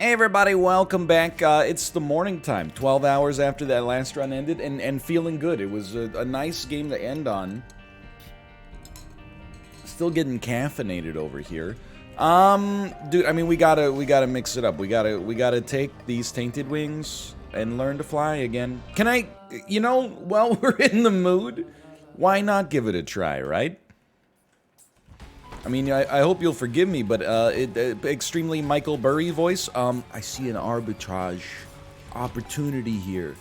Hey everybody, welcome back. It's the morning time, 12 hours after that last run ended, and feeling good. It was a nice game to end on. Still getting caffeinated over here. Dude, I mean, we gotta mix it up. We gotta take these tainted wings and learn to fly again. Can I, while we're in the mood, why not give it a try, right? I mean, I hope you'll forgive me, but extremely Michael Burry voice. I see an arbitrage opportunity here.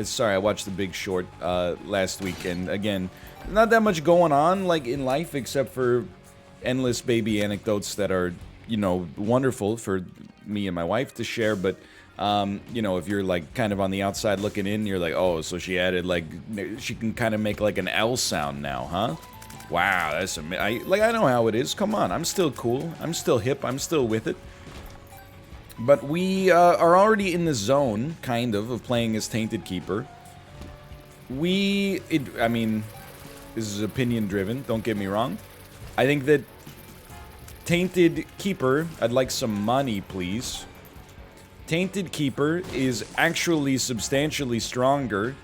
Sorry, I watched The Big Short last week, and again, not that much going on like in life except for endless baby anecdotes that are, wonderful for me and my wife to share. But if you're like kind of on the outside looking in, you're like, oh, so she added like she can kind of make like an L sound now, huh? Wow, that's amazing. I know how it is. Come on, I'm still cool. I'm still hip. I'm still with it. But we are already in the zone, kind of playing as Tainted Keeper. I mean, this is opinion-driven, don't get me wrong. I think that Tainted Keeper, I'd like some money, please. Tainted Keeper is actually substantially stronger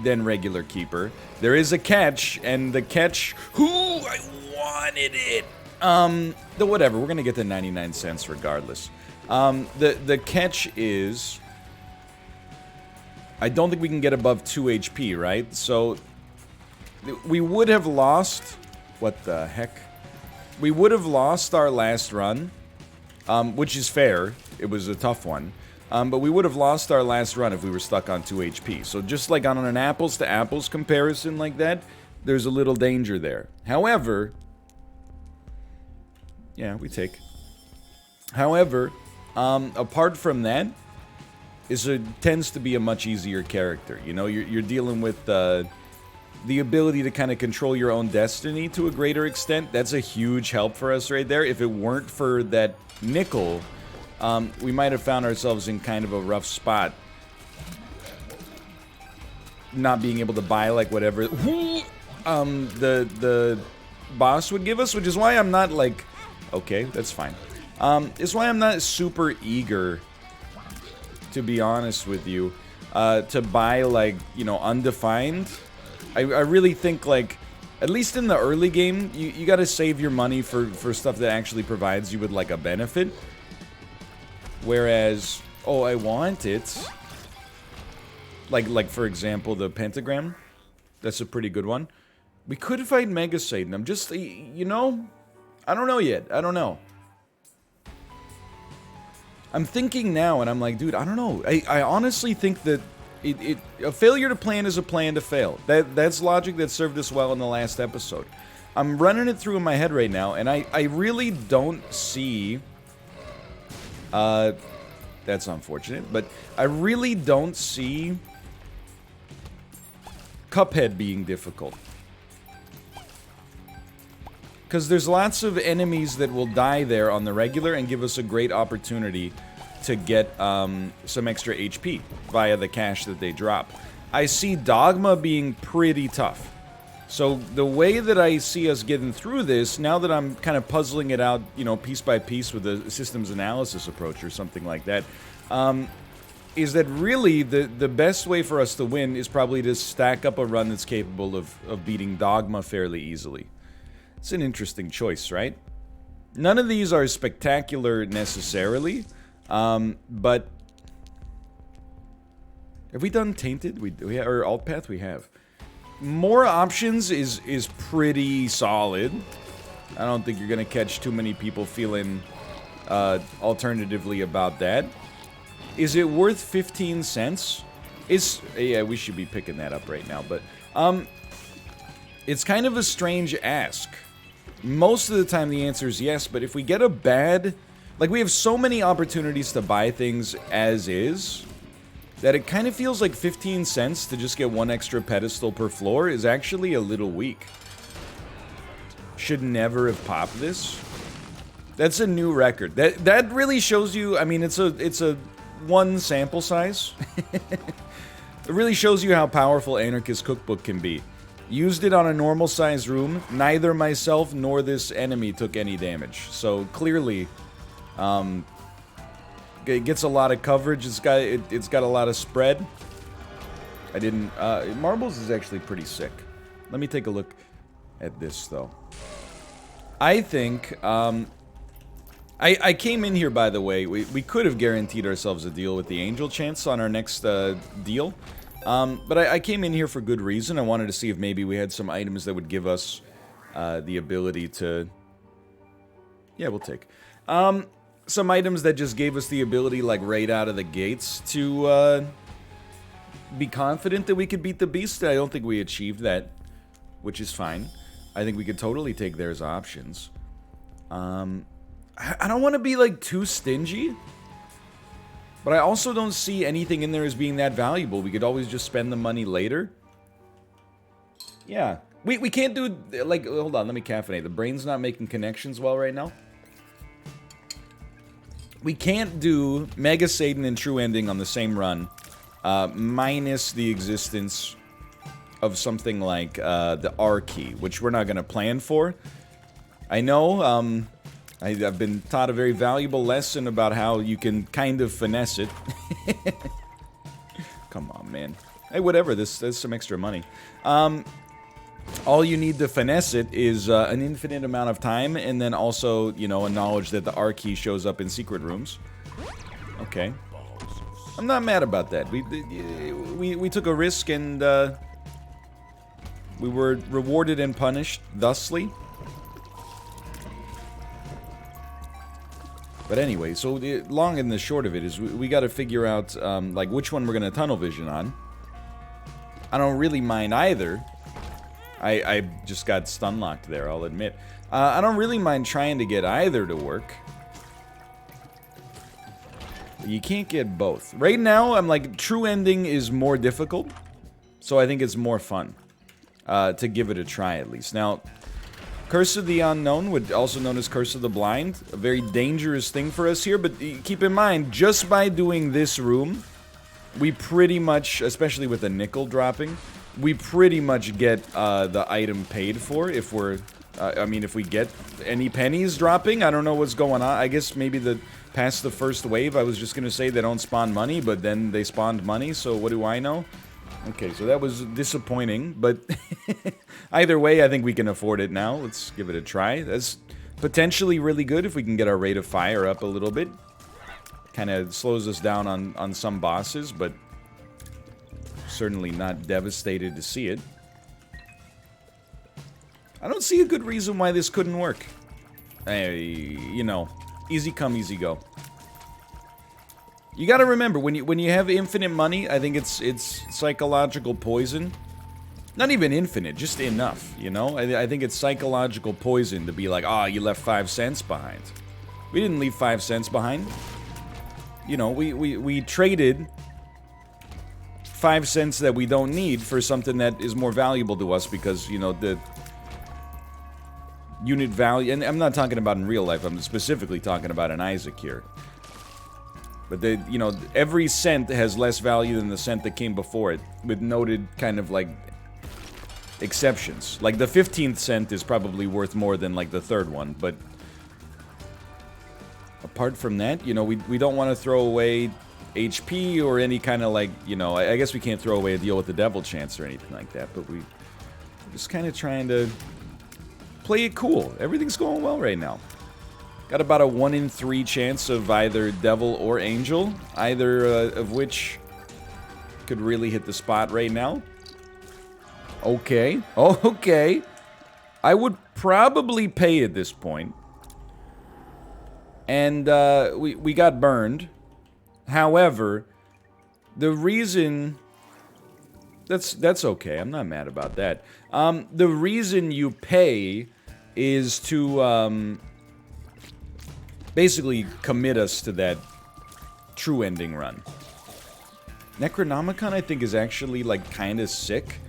than regular Keeper. There is a catch, and the catch... I wanted it! Whatever, we're gonna get the 99 cents regardless. The catch is... I don't think we can get above 2 HP, right? So, we would have lost... What the heck? We would have lost our last run, which is fair. It was a tough one. But we would have lost our last run if we were stuck on 2 HP. So just like on an apples-to-apples comparison like that, there's a little danger there. However... Yeah, we take. However, apart from that, it tends to be a much easier character. You know, you're dealing with the ability to kind of control your own destiny to a greater extent. That's a huge help for us right there. If it weren't for that nickel... we might have found ourselves in kind of a rough spot. Not being able to buy, like, whatever the boss would give us, which is why I'm not, like... Okay, that's fine. It's why I'm not super eager, to be honest with you, to buy, like, undefined. I really think, like, at least in the early game, you gotta save your money for stuff that actually provides you with, like, a benefit. Whereas, oh, I want it. Like for example, the pentagram. That's a pretty good one. We could fight Mega Satan. I'm just, I don't know yet. I don't know. I'm thinking now, and I'm like, dude, I don't know. I honestly think that a failure to plan is a plan to fail. That's logic that served us well in the last episode. I'm running it through in my head right now, and I really don't see... that's unfortunate, but I really don't see Cuphead being difficult. Because there's lots of enemies that will die there on the regular and give us a great opportunity to get some extra HP via the cash that they drop. I see Dogma being pretty tough. So the way that I see us getting through this, now that I'm kind of puzzling it out, piece by piece with a systems analysis approach or something like that, is that really the best way for us to win is probably to stack up a run that's capable of beating Dogma fairly easily. It's an interesting choice, right? None of these are spectacular necessarily, but... Have we done Tainted? Or Alt Path? We have. More options is pretty solid. I don't think you're gonna catch too many people feeling alternatively about that. Is it worth 15 cents? Yeah, we should be picking that up right now, but it's kind of a strange ask. Most of the time the answer is yes, but if we get a bad... Like, we have so many opportunities to buy things as is... that it kind of feels like 15 cents to just get one extra pedestal per floor is actually a little weak. Should never have popped this. That's a new record. That really shows you, I mean, it's a one sample size. It really shows you how powerful Anarchist Cookbook can be. Used it on a normal size room, neither myself nor this enemy took any damage. So clearly, It gets a lot of coverage. It's got a lot of spread. I didn't... Marbles is actually pretty sick. Let me take a look at this, though. I think... I came in here, by the way. We could have guaranteed ourselves a deal with the Angel Chance on our next deal. But I came in here for good reason. I wanted to see if maybe we had some items that would give us the ability to... Yeah, we'll take. Some items that just gave us the ability, like, right out of the gates to be confident that we could beat the beast. I don't think we achieved that, which is fine. I think we could totally take their options. I don't want to be, like, too stingy, but I also don't see anything in there as being that valuable. We could always just spend the money later. Yeah. We can't do, like, hold on, let me caffeinate. The brain's not making connections well right now. We can't do Mega Satan and True Ending on the same run, minus the existence of something like the R key, which we're not going to plan for. I know, I've been taught a very valuable lesson about how you can kind of finesse it. Come on, man. Hey, whatever, there's some extra money. All you need to finesse it is an infinite amount of time, and then also, you know, a knowledge that the R key shows up in secret rooms. Okay. I'm not mad about that. We took a risk, and we were rewarded and punished thusly. But anyway, so the long and the short of it is we got to figure out, like, which one we're going to tunnel vision on. I don't really mind either. I just got stun-locked there, I'll admit. I don't really mind trying to get either to work. You can't get both. Right now, I'm like, True Ending is more difficult, so I think it's more fun to give it a try, at least. Now, Curse of the Unknown, also known as Curse of the Blind, a very dangerous thing for us here, but keep in mind, just by doing this room, we pretty much, especially with the nickel dropping, we pretty much get the item paid for if we're, I mean, if we get any pennies dropping. I don't know what's going on. I guess maybe past the first wave, I was just going to say they don't spawn money, but then they spawned money, so what do I know? Okay, so that was disappointing, but either way, I think we can afford it now. Let's give it a try. That's potentially really good if we can get our rate of fire up a little bit. Kind of slows us down on some bosses, but certainly not devastated to see it. I don't see a good reason why this couldn't work. You know, easy come, easy go. You gotta remember, when you have infinite money, I think it's psychological poison. Not even infinite, just enough, you know? I think it's psychological poison to be like, ah, you left 5 cents behind. We didn't leave 5 cents behind. You know, we traded 5 cents that we don't need for something that is more valuable to us because, you know, the unit value, and I'm not talking about in real life, I'm specifically talking about in Isaac here. But, you know, every cent has less value than the cent that came before it, with noted kind of, like, exceptions. Like, the 15th cent is probably worth more than, like, the third one, but apart from that, you know, we don't want to throw away HP or any kind of, like, you know, I guess we can't throw away a deal with the Devil Chance or anything like that, but we're just kind of trying to play it cool. Everything's going well right now. Got about a 1 in 3 chance of either Devil or Angel, either of which could really hit the spot right now. Okay. Oh, okay. I would probably pay at this point. And we got burned. However, the reason... That's okay. I'm not mad about that. The reason you pay is to... basically commit us to that True Ending run. Necronomicon, I think, is actually, like, kind of sick.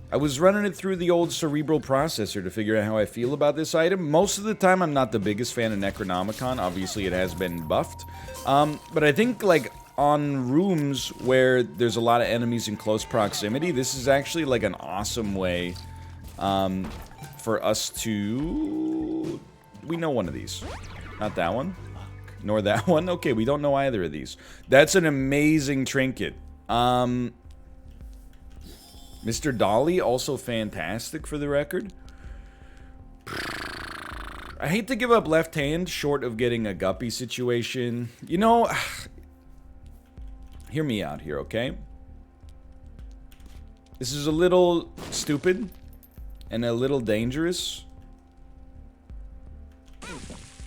I was running it through the old cerebral processor to figure out how I feel about this item. Most of the time, I'm not the biggest fan of Necronomicon. Obviously, it has been buffed. But I think, like, on rooms where there's a lot of enemies in close proximity, this is actually, like, an awesome way for us to... We know one of these. Not that one. Nor that one. Okay, we don't know either of these. That's an amazing trinket. Mr. Dolly, also fantastic for the record. I hate to give up left hand short of getting a guppy situation. You know, hear me out here, okay? This is a little stupid and a little dangerous.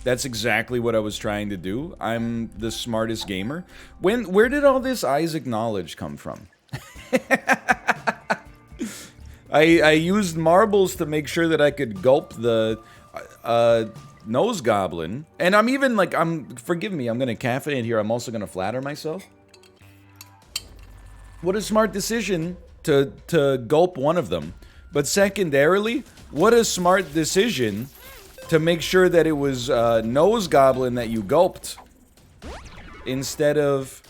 That's exactly what I was trying to do. I'm the smartest gamer. Where did all this Isaac knowledge come from? I used marbles to make sure that I could gulp the nose goblin. And I'm even like, forgive me, I'm gonna caffeinate here. I'm also gonna flatter myself. What a smart decision to gulp one of them. But secondarily, what a smart decision to make sure that it was nose goblin that you gulped instead of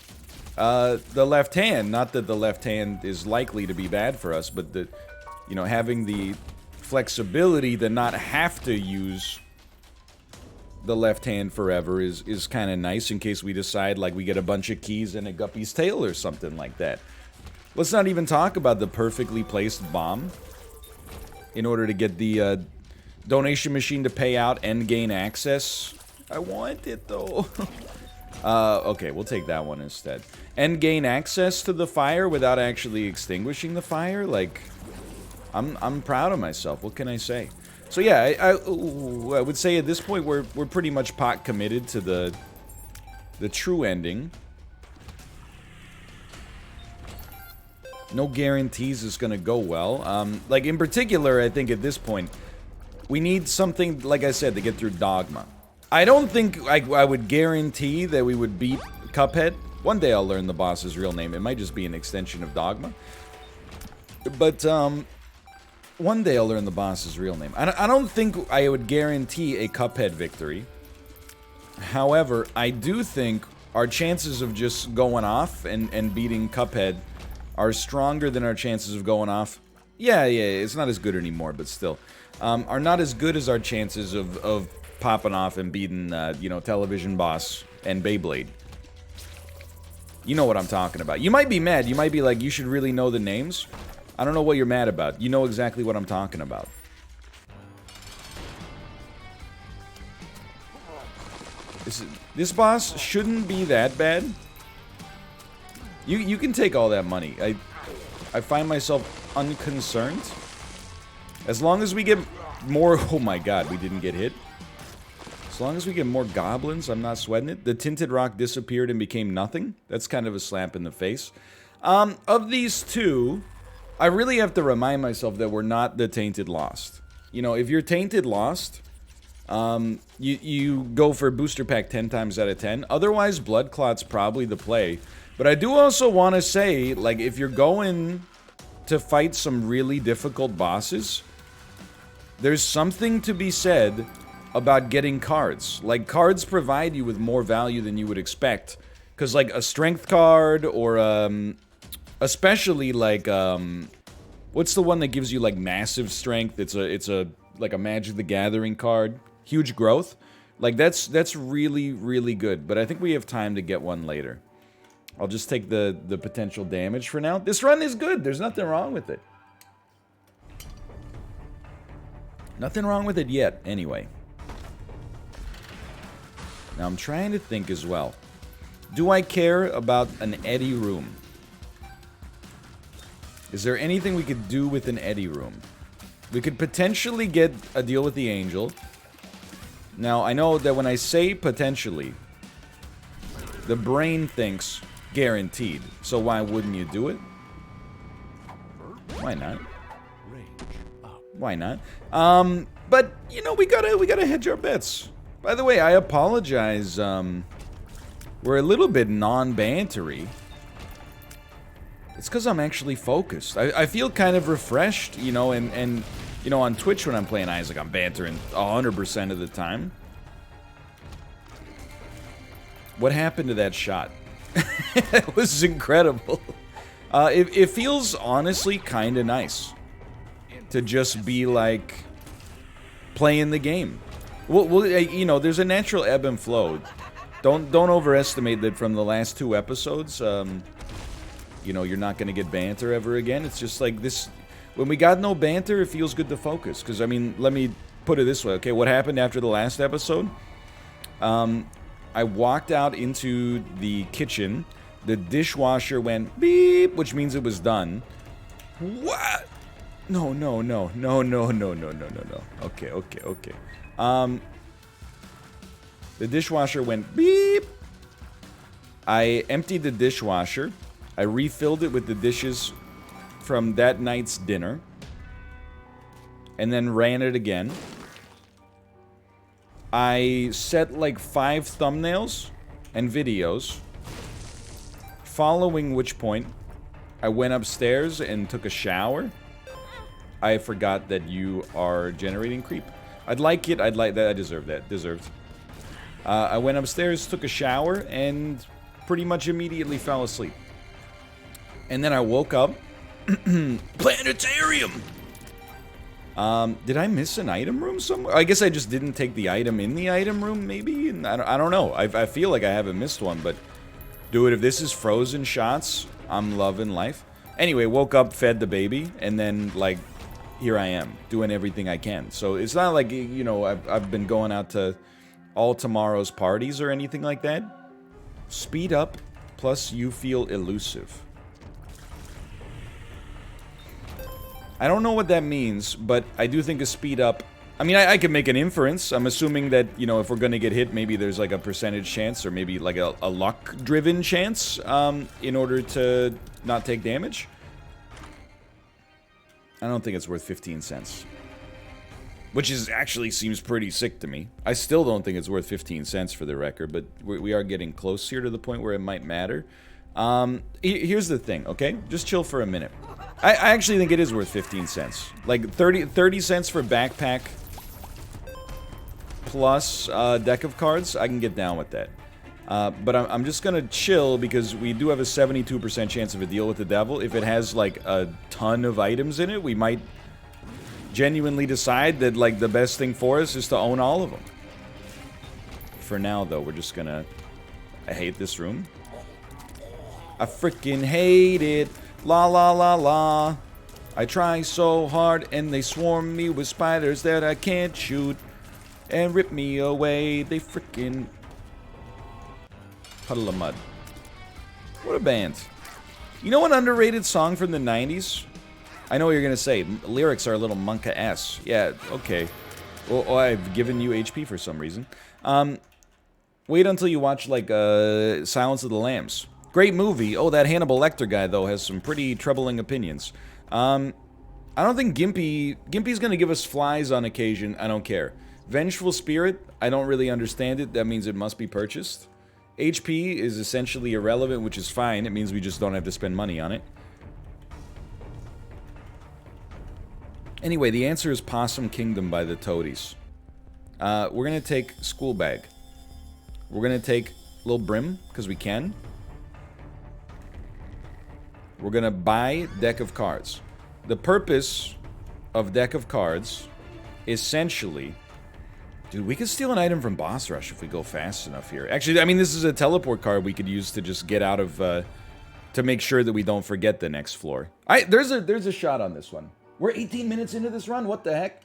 the left hand. Not that the left hand is likely to be bad for us, but the, you know, having the flexibility to not have to use the left hand forever is kind of nice in case we decide like we get a bunch of keys and a guppy's tail or something like that. Let's not even talk about the perfectly placed bomb in order to get the donation machine to pay out and gain access. I want it though. Okay, we'll take that one instead. And gain access to the fire without actually extinguishing the fire. Like, I'm proud of myself. What can I say? So yeah, I would say at this point we're pretty much pot committed to the true ending. No guarantees it's gonna go well. Like in particular, I think at this point we need something, like I said, to get through Dogma. I don't think I would guarantee that we would beat Cuphead. One day I'll learn the boss's real name. It might just be an extension of Dogma. But, one day I'll learn the boss's real name. I don't think I would guarantee a Cuphead victory. However, I do think our chances of just going off and beating Cuphead are stronger than our chances of going off. Yeah, it's not as good anymore, but still. Are not as good as our chances of popping off and beating, you know, Television Boss and Beyblade. You know what I'm talking about. You might be mad. You might be like, you should really know the names. I don't know what you're mad about. You know exactly what I'm talking about. This boss shouldn't be that bad. You can take all that money. I find myself unconcerned. As long as we get more... Oh my god, we didn't get hit. As long as we get more goblins, I'm not sweating it. The tinted rock disappeared and became nothing. That's kind of a slap in the face. Of these two, I really have to remind myself that we're not the Tainted Lost. You know, if you're Tainted Lost, you go for booster pack 10 times out of 10. Otherwise, Blood Clot's probably the play. But I do also want to say, like, if you're going to fight some really difficult bosses, there's something to be said about getting cards. Like, cards provide you with more value than you would expect. Because, like, a strength card or, especially, like, what's the one that gives you, like, massive strength? It's a like, a Magic the Gathering card. Huge growth. Like, that's really, really good. But I think we have time to get one later. I'll just take the potential damage for now. This run is good. There's nothing wrong with it. Nothing wrong with it yet, anyway. Now, I'm trying to think as well. Do I care about an Eddie room? Is there anything we could do with an Eddie room? We could potentially get a deal with the Angel. Now, I know that when I say potentially, the brain thinks guaranteed. So why wouldn't you do it? Why not? Why not? But, you know, we gotta hedge our bets. By the way, I apologize, we're a little bit non-bantery. It's because I'm actually focused. I feel kind of refreshed, you know, and you know, on Twitch when I'm playing Isaac, I'm bantering 100% of the time. What happened to that shot? It was incredible. It feels honestly kind of nice to just be like playing the game. Well, you know, there's a natural ebb and flow Don't overestimate that from the last 2 episodes. You know, you're not going to get banter ever again. It's just like this. When we got no banter, it feels good to focus. Because, I mean, let me put it this way. Okay, what happened after the last episode? I walked out into the kitchen. The dishwasher went beep, which means it was done. What? No. Okay. The dishwasher went beep. I emptied the dishwasher. I refilled it with the dishes from that night's dinner. And then ran it again. I set like 5 thumbnails and videos. Following which point, I went upstairs and took a shower. I forgot that you are generating creep. I'd like that. I deserve that. Deserved. I went upstairs, took a shower, and pretty much immediately fell asleep. And then I woke up. Planetarium! Did I miss an item room somewhere? I guess I just didn't take the item in the item room, maybe? I don't know. I feel like I haven't missed one, but... Dude, if this is frozen shots, I'm loving life. Anyway, woke up, fed the baby, and then, like, here I am, doing everything I can. So it's not like, you know, I've been going out to all tomorrow's parties or anything like that. Speed up, plus you feel elusive. I don't know what that means, but I do think a speed up... I mean, I can make an inference. I'm assuming that, you know, if we're gonna get hit, maybe there's like a percentage chance, or maybe like a luck-driven chance, in order to not take damage. I don't think it's worth 15 cents. Which is actually seems pretty sick to me. I still don't think it's worth 15 cents for the record, but we are getting close here to the point where it might matter. Here's the thing, okay? Just chill for a minute. I actually think it is worth 15 cents. Like 30 cents for backpack plus deck of cards. I can get down with that. But I'm just gonna chill because we do have a 72% chance of a deal with the devil. If it has like a ton of items in it, we might genuinely decide that like the best thing for us is to own all of them. For now though, we're just gonna... I hate this room. I freaking hate it. La la la la. I try so hard and they swarm me with spiders that I can't shoot and rip me away. They freaking... Puddle of Mud. What a band. You know an underrated song from the 90s? I know what you're gonna say. Lyrics are a little monka-ass. Yeah, okay. Well, I've given you HP for some reason. Wait until you watch, like, Silence of the Lambs. Great movie. Oh, that Hannibal Lecter guy, though, has some pretty troubling opinions. I don't think Gimpy's gonna give us flies on occasion. I don't care. Vengeful Spirit, I don't really understand it. That means it must be purchased. HP is essentially irrelevant, which is fine. It means we just don't have to spend money on it. Anyway, the answer is Possum Kingdom by the Toadies. We're gonna take School Bag. We're gonna take Lil Brim, because we can. We're gonna buy Deck of Cards. The purpose of Deck of Cards, essentially... Dude, we could steal an item from Boss Rush if we go fast enough here. Actually, I mean, this is a teleport card we could use to just get out of... to make sure that we don't forget the next floor. There's a shot on this one. We're 18 minutes into this run, what the heck?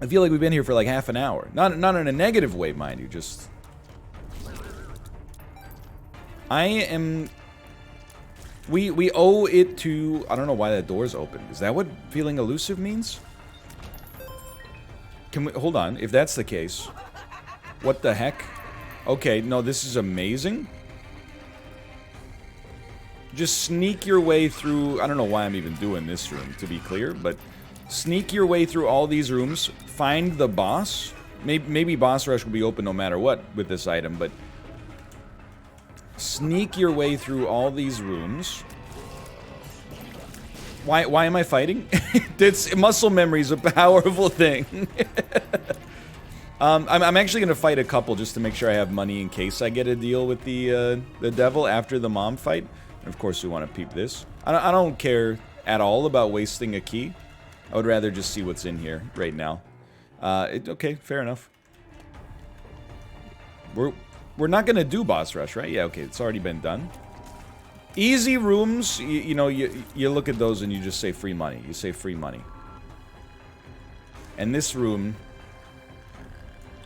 I feel like we've been here for like half an hour. Not in a negative way, mind you, just... I am... We owe it to... I don't know why that door's open. Is that what feeling elusive means? Can we... Hold on. If that's the case... What the heck? Okay, no, this is amazing. Just sneak your way through... I don't know why I'm even doing this room, to be clear, but... Sneak your way through all these rooms. Find the boss. Maybe Boss Rush will be open no matter what with this item, but... Sneak your way through all these rooms. Why am I fighting? Muscle memory is a powerful thing. I'm actually gonna fight a couple just to make sure I have money in case I get a deal with the devil after the mom fight. And of course, we want to peep this. I don't care at all about wasting a key. I would rather just see what's in here right now. Okay, fair enough. We're not gonna do boss rush, right? Yeah, okay, it's already been done. Easy rooms, you know, you look at those and you just say free money. You say free money. And this room,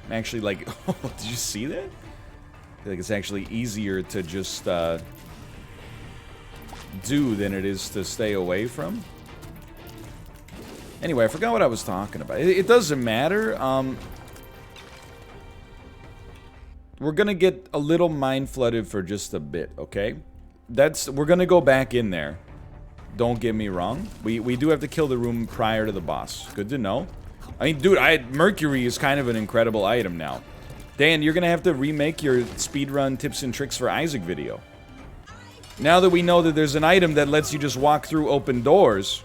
I'm actually like, oh, did you see that? I feel like it's actually easier to just do than it is to stay away from. Anyway, I forgot what I was talking about. It doesn't matter. We're gonna get a little mind flooded for just a bit, okay? We're gonna go back in there. Don't get me wrong. We do have to kill the room prior to the boss. Good to know. I mean, dude, Mercury is kind of an incredible item now. Dan, you're gonna have to remake your speedrun tips and tricks for Isaac video. Now that we know that there's an item that lets you just walk through open doors,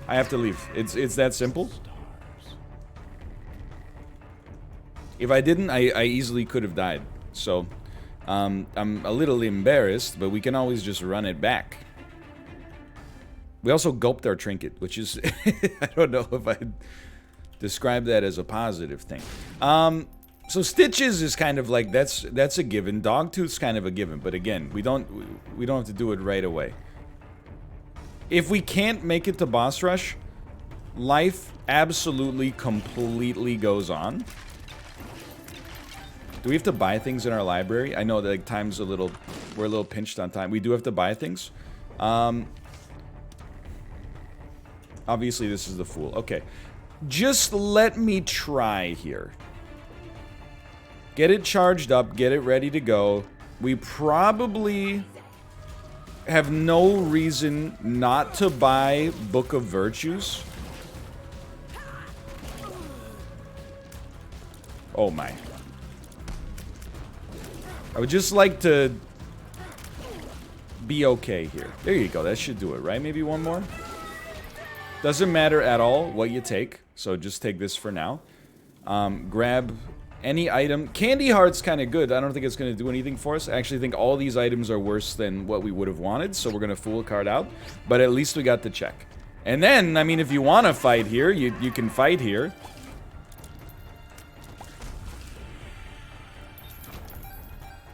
I have to leave. It's that simple. If I didn't, I easily could have died. So, I'm a little embarrassed, but we can always just run it back. We also gulped our trinket, which is... I don't know if I'd describe that as a positive thing. So Stitches is kind of like, that's a given. Dogtooth's kind of a given, but again, we don't have to do it right away. If we can't make it to boss rush, life absolutely, completely goes on. Do we have to buy things in our library? I know that like, time's we're a little pinched on time. We do have to buy things. Obviously, this is the Fool. Okay. Just let me try here. Get it charged up. Get it ready to go. We probably have no reason not to buy Book of Virtues. Oh my. I would just like to be okay here. There you go. That should do it, right? Maybe one more? Doesn't matter at all what you take. So just take this for now. Grab any item. Candy Heart's kind of good. I don't think it's going to do anything for us. I actually think all these items are worse than what we would have wanted. So we're going to Fool a card out. But at least we got the check. And then, I mean, if you want to fight here, you can fight here.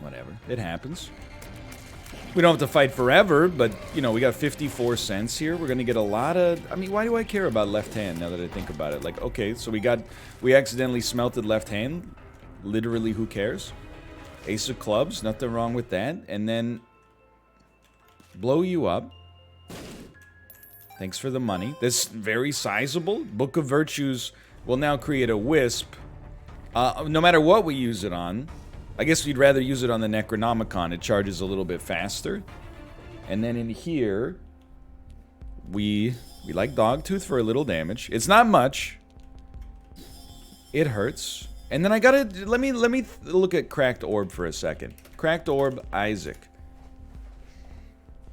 Whatever. It happens. We don't have to fight forever, but, you know, we got 54 cents here. We're going to get a lot of... I mean, why do I care about left hand now that I think about it? Like, okay, so we accidentally smelted left hand. Literally, who cares? Ace of clubs, nothing wrong with that. And then... blow you up. Thanks for the money. This very sizable. Book of Virtues will now create a wisp. No matter what we use it on... I guess we'd rather use it on the Necronomicon. It charges a little bit faster. And then in here, we like Dogtooth for a little damage. It's not much. It hurts. And then I gotta... Let me look at Cracked Orb for a second. Cracked Orb, Isaac.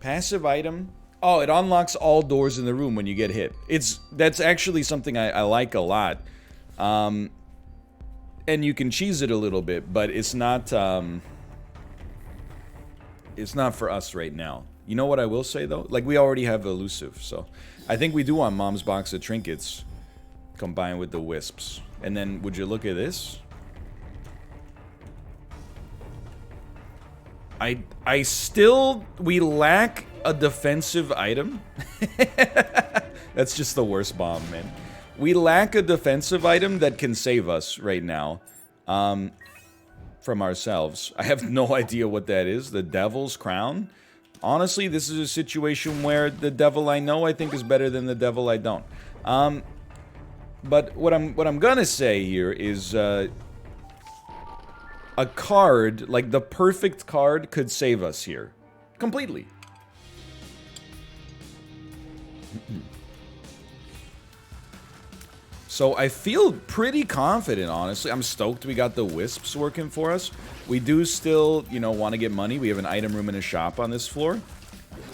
Passive item. Oh, it unlocks all doors in the room when you get hit. That's actually something I like a lot. And you can cheese it a little bit, but it's not for us right now. You know what I will say, though? Like, we already have Elusive, so... I think we do want Mom's Box of Trinkets combined with the Wisps. And then, would you look at this? We lack a defensive item. That's just the worst bomb, man. We lack a defensive item that can save us right now from ourselves. I have no idea what that is. The Devil's Crown? Honestly, this is a situation where the devil I know I think is better than the devil I don't. But what I'm gonna say here is a card, like the perfect card, could save us here. Completely. So I feel pretty confident, honestly. I'm stoked we got the Wisps working for us. We do still, you know, want to get money. We have an item room and a shop on this floor.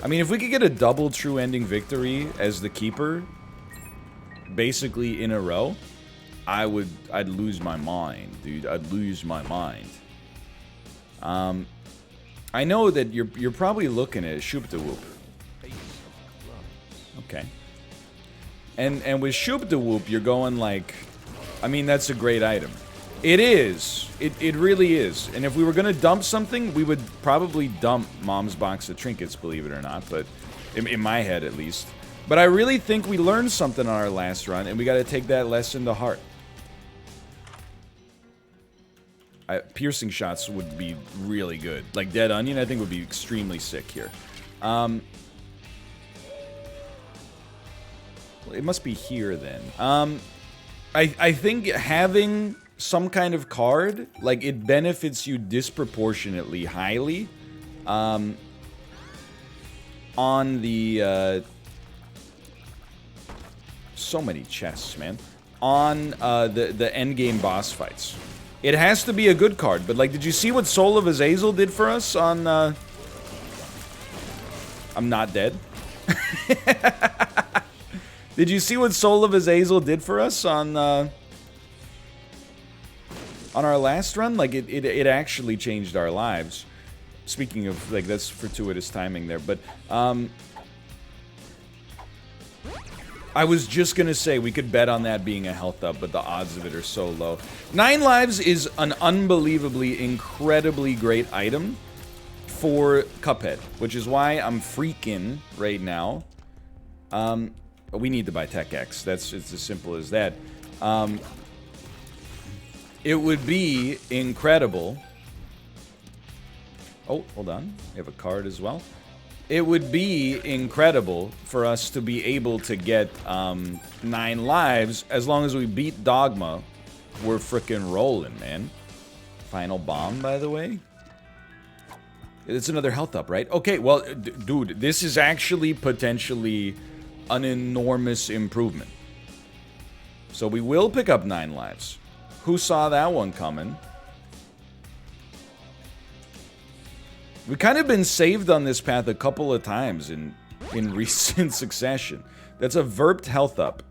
I mean, if we could get a double true ending victory as the keeper, basically in a row, I'd lose my mind, dude. I'd lose my mind. I know that you're probably looking at Shoop de Whoop. Okay. And with Shoop de Whoop, you're going like... I mean, that's a great item. It is. It really is. And if we were going to dump something, we would probably dump Mom's box of trinkets, believe it or not. But in my head, at least. But I really think we learned something on our last run, and we got to take that lesson to heart. Piercing shots would be really good. Like Dead Onion, I think would be extremely sick here. Well, it must be here then. I think having some kind of card, like, it benefits you disproportionately highly on the so many chests, man, on the endgame boss fights. It has to be a good card, but, like, did you see what Soul of Azazel did for us on I'm not dead. Did you see what Soul of Azazel did for us on our last run? Like, it actually changed our lives. Speaking of, like, that's fortuitous timing there, but, I was just gonna say, we could bet on that being a health up, but the odds of it are so low. 9 lives is an unbelievably, incredibly great item for Cuphead, which is why I'm freaking right now. But we need to buy Tech X. It's as simple as that. It would be incredible. Oh, hold on. We have a card as well. It would be incredible for us to be able to get 9 lives as long as we beat Dogma. We're frickin' rolling, man. Final bomb, by the way. It's another health up, right? Okay, well, dude, this is actually potentially an enormous improvement. So we will pick up 9 lives. Who saw that one coming? We've kind of been saved on this path a couple of times in recent succession. That's a Verped health up.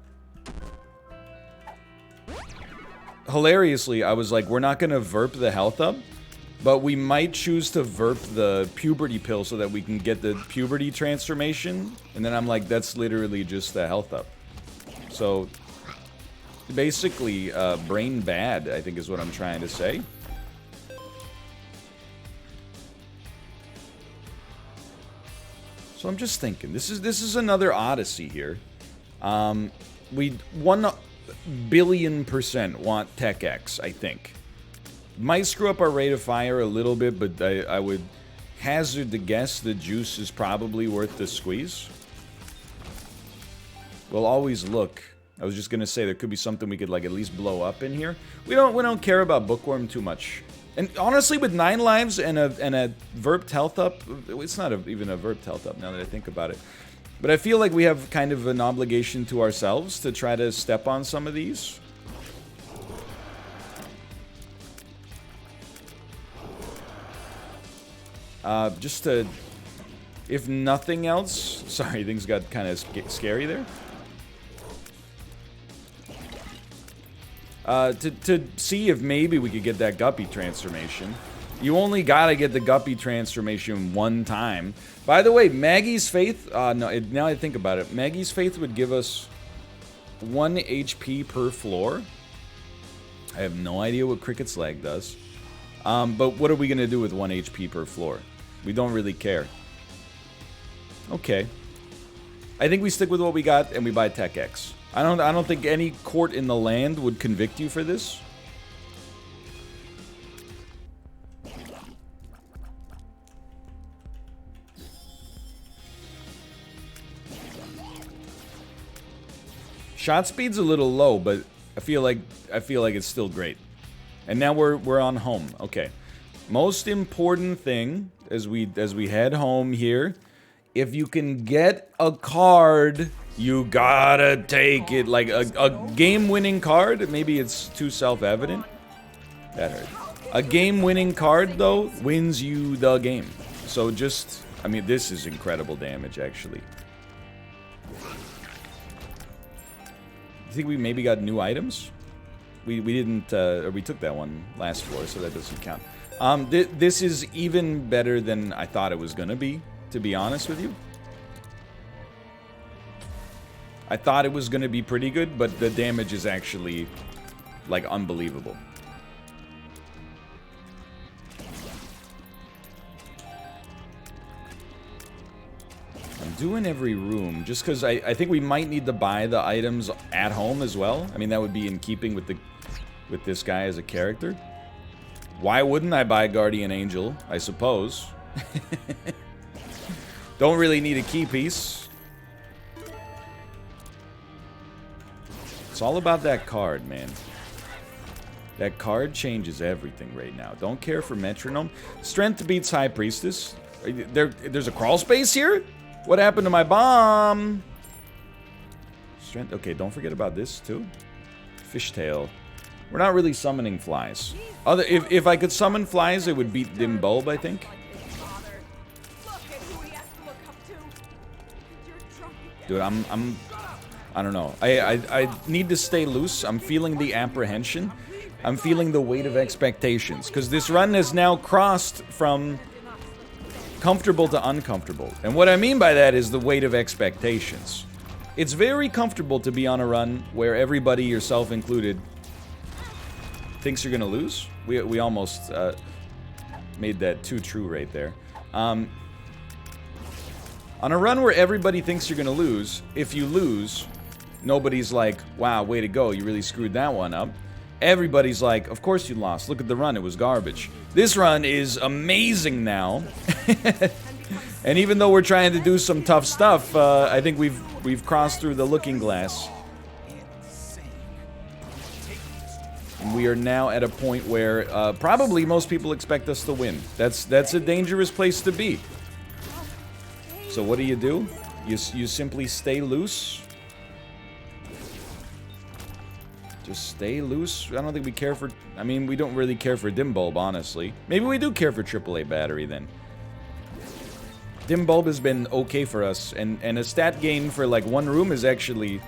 Hilariously, I was like, we're not going to Verp the health up, but we might choose to Verp the puberty pill so that we can get the puberty transformation. And then I'm like, that's literally just the health up. So, basically, brain bad, I think is what I'm trying to say. So I'm just thinking, this is another Odyssey here. We 1,000,000,000% want Tech X, I think. Might screw up our rate of fire a little bit, but I would hazard to guess the juice is probably worth the squeeze. We'll always look. I was just gonna say there could be something we could, like, at least blow up in here. We don't care about Bookworm too much. And honestly, with 9 lives and a Verped health up, it's not even a Verped health up now that I think about it. But I feel like we have kind of an obligation to ourselves to try to step on some of these. Just to, if nothing else, sorry, things got kind of scary there. To see if maybe we could get that Guppy transformation. You only gotta get the Guppy transformation one time. By the way, Maggie's Faith, now I think about it, Maggie's Faith would give us 1 HP per floor. I have no idea what Cricket's Leg does. But what are we gonna do with 1 HP per floor? We don't really care. Okay. I think we stick with what we got and we buy Tech X. I don't think any court in the land would convict you for this. Shot speed's a little low, but I feel like it's still great. And now we're on home. Okay. Most important thing as we head home here, if you can get a card, you gotta take it. Like a game-winning card. Maybe it's too self-evident. That hurt. A game-winning card, though, wins you the game. So just, I mean, this is incredible damage, actually. You think we maybe got new items? We didn't, or we took that one last floor, so that doesn't count. This is even better than I thought it was gonna be, to be honest with you. I thought it was gonna be pretty good, but the damage is actually, like, unbelievable. do in every room, just because I think we might need to buy the items at home as well. I mean, that would be in keeping with this guy as a character. Why wouldn't I buy Guardian Angel, I suppose? Don't really need a key piece. It's all about that card, man. That card changes everything right now. Don't care for Metronome. Strength beats High Priestess. There's a crawl space here? What happened to my bomb? Strength. Okay, don't forget about this too. Fishtail. We're not really summoning flies. If I could summon flies, it would beat Dim Bulb, I think. Dude, I don't know. I need to stay loose. I'm feeling the apprehension. I'm feeling the weight of expectations. Because this run has now crossed from comfortable to uncomfortable. And what I mean by that is the weight of expectations. It's very comfortable to be on a run where everybody, yourself included, thinks you're gonna lose. We almost made that too true right there. On a run where everybody thinks you're gonna lose, if you lose, nobody's like, wow, way to go, you really screwed that one up. Everybody's like, of course you lost. Look at the run, it was garbage. This run is amazing now. And even though we're trying to do some tough stuff, I think we've crossed through the looking glass. And we are now at a point where probably most people expect us to win. That's a dangerous place to be. So what do? You simply stay loose. Just stay loose. I don't think we care for... I mean, we don't really care for Dim Bulb, honestly. Maybe we do care for AAA Battery, then. Dim Bulb has been okay for us, and a stat gain for, like, one room is actually,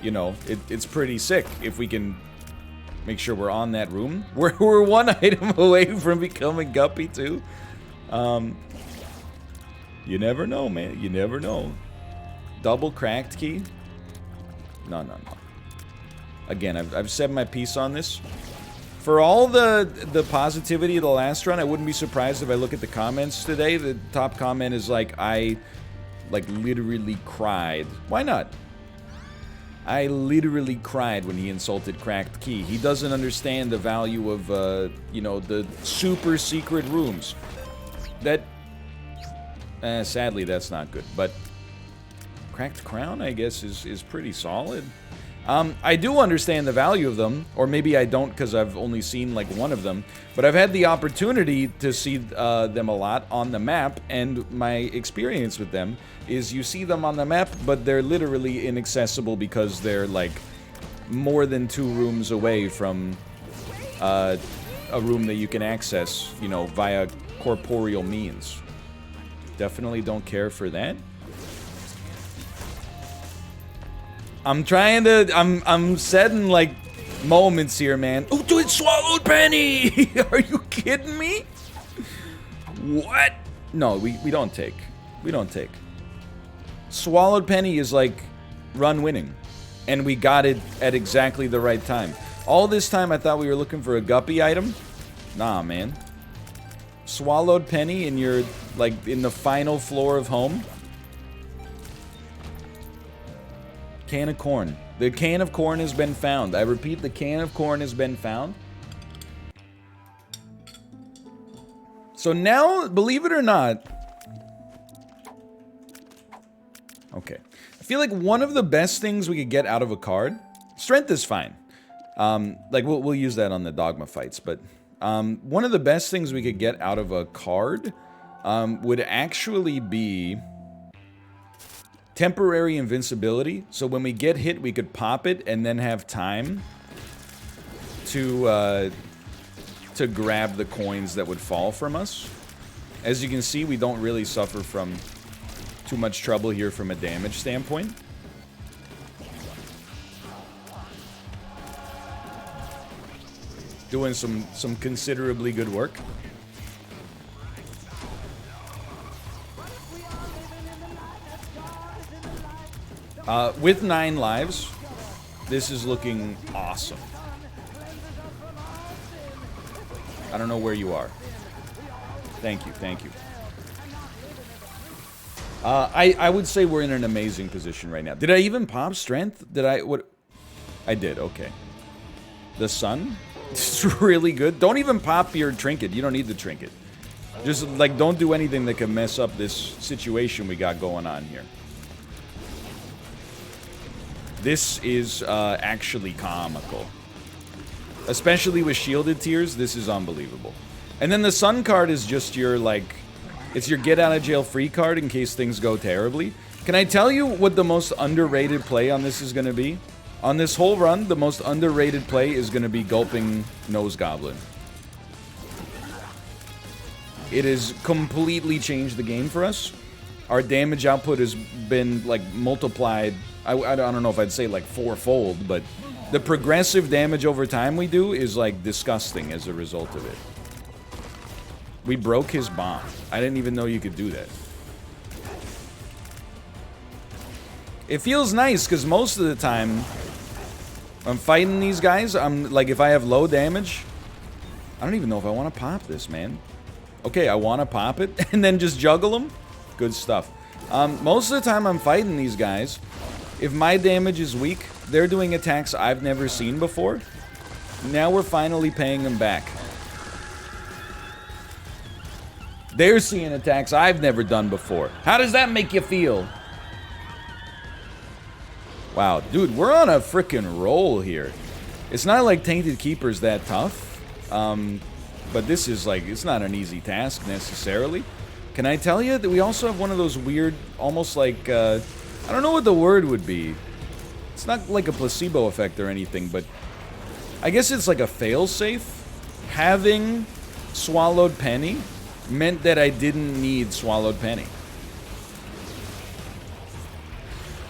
you know, it's pretty sick if we can make sure we're on that room. We're one item away from becoming Guppy, too. You never know, man. You never know. Double cracked key? No. Again, I've said my piece on this. For all the positivity of the last run, I wouldn't be surprised if I look at the comments today. The top comment is like, I, like, literally cried. Why not? I literally cried when he insulted Cracked Key. He doesn't understand the value of, you know, the super secret rooms. That, sadly, that's not good. But Cracked Crown, I guess, is pretty solid. I do understand the value of them, or maybe I don't because I've only seen like one of them, but I've had the opportunity to see them a lot on the map, and my experience with them is you see them on the map, but they're literally inaccessible because they're like more than 2 rooms away from a room that you can access, you know, via corporeal means. Definitely don't care for that. I'm trying to, I'm setting, like, moments here, man. Oh, dude, it swallowed Penny! Are you kidding me? What? No, we don't take. We don't take. Swallowed Penny is, like, run winning. And we got it at exactly the right time. All this time, I thought we were looking for a Guppy item. Nah, man. Swallowed Penny and you're, like, in the final floor of home. Can of corn. The can of corn has been found. I repeat, the can of corn has been found. So now, believe it or not... Okay. I feel like one of the best things we could get out of a card... Strength is fine. Like, we'll use that on the Dogma fights, but... one of the best things we could get out of a card... would actually be... temporary invincibility, so when we get hit, we could pop it and then have time to grab the coins that would fall from us. As you can see, we don't really suffer from too much trouble here from a damage standpoint. Doing some considerably good work. With 9 lives, this is looking awesome. I don't know where you are. Thank you, thank you. I would say we're in an amazing position right now. Did I even pop strength? Did I? What? I did. Okay. The sun? It's really good. Don't even pop your trinket. You don't need the trinket. Just, like, don't do anything that can mess up this situation we got going on here. This is actually comical. Especially with shielded tiers, this is unbelievable. And then the sun card is just your, like, it's your get out of jail free card in case things go terribly. Can I tell you what the most underrated play on this is going to be? On this whole run, the most underrated play is going to be Gulping Nose Goblin. It has completely changed the game for us. Our damage output has been, like, multiplied. I don't know if I'd say, like, fourfold, but the progressive damage over time we do is, like, disgusting as a result of it. We broke his bomb. I didn't even know you could do that. It feels nice, because most of the time, I'm fighting these guys, I'm, like, if I have low damage, I don't even know if I want to pop this, man. Okay, I want to pop it, and then just juggle them. Good stuff. Most of the time I'm fighting these guys, if my damage is weak, they're doing attacks I've never seen before. Now we're finally paying them back. They're seeing attacks I've never done before. How does that make you feel? Wow, dude, we're on a freaking roll here. It's not like Tainted Keeper's that tough. But this is, like, it's not an easy task, necessarily. Can I tell you that we also have one of those weird, almost like, I don't know what the word would be. It's not like a placebo effect or anything, but I guess it's like a failsafe. Having Swallowed Penny meant that I didn't need Swallowed Penny.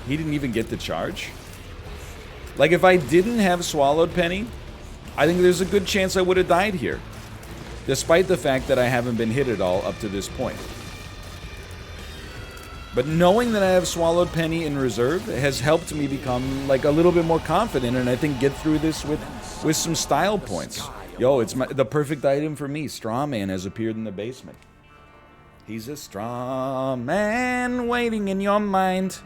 He didn't even get the charge. Like, if I didn't have Swallowed Penny, I think there's a good chance I would have died here. Despite the fact that I haven't been hit at all up to this point. But knowing that I have Swallowed Penny in reserve has helped me become, like, a little bit more confident, and I think get through this with some style points. Yo, it's the perfect item for me. Straw Man has appeared in the basement. He's a straw man waiting in your mind.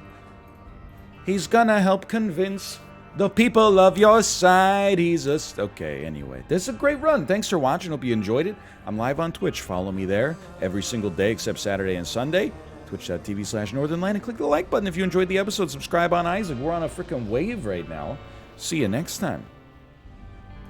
He's gonna help convince the people of your side. He's a... Okay, anyway. This is a great run. Thanks for watching. Hope you enjoyed it. I'm live on Twitch. Follow me there every single day except Saturday and Sunday. Twitch.tv/NorthernLight. And click the like button if you enjoyed the episode. Subscribe on Isaac. We're on a freaking wave right now. See you next time.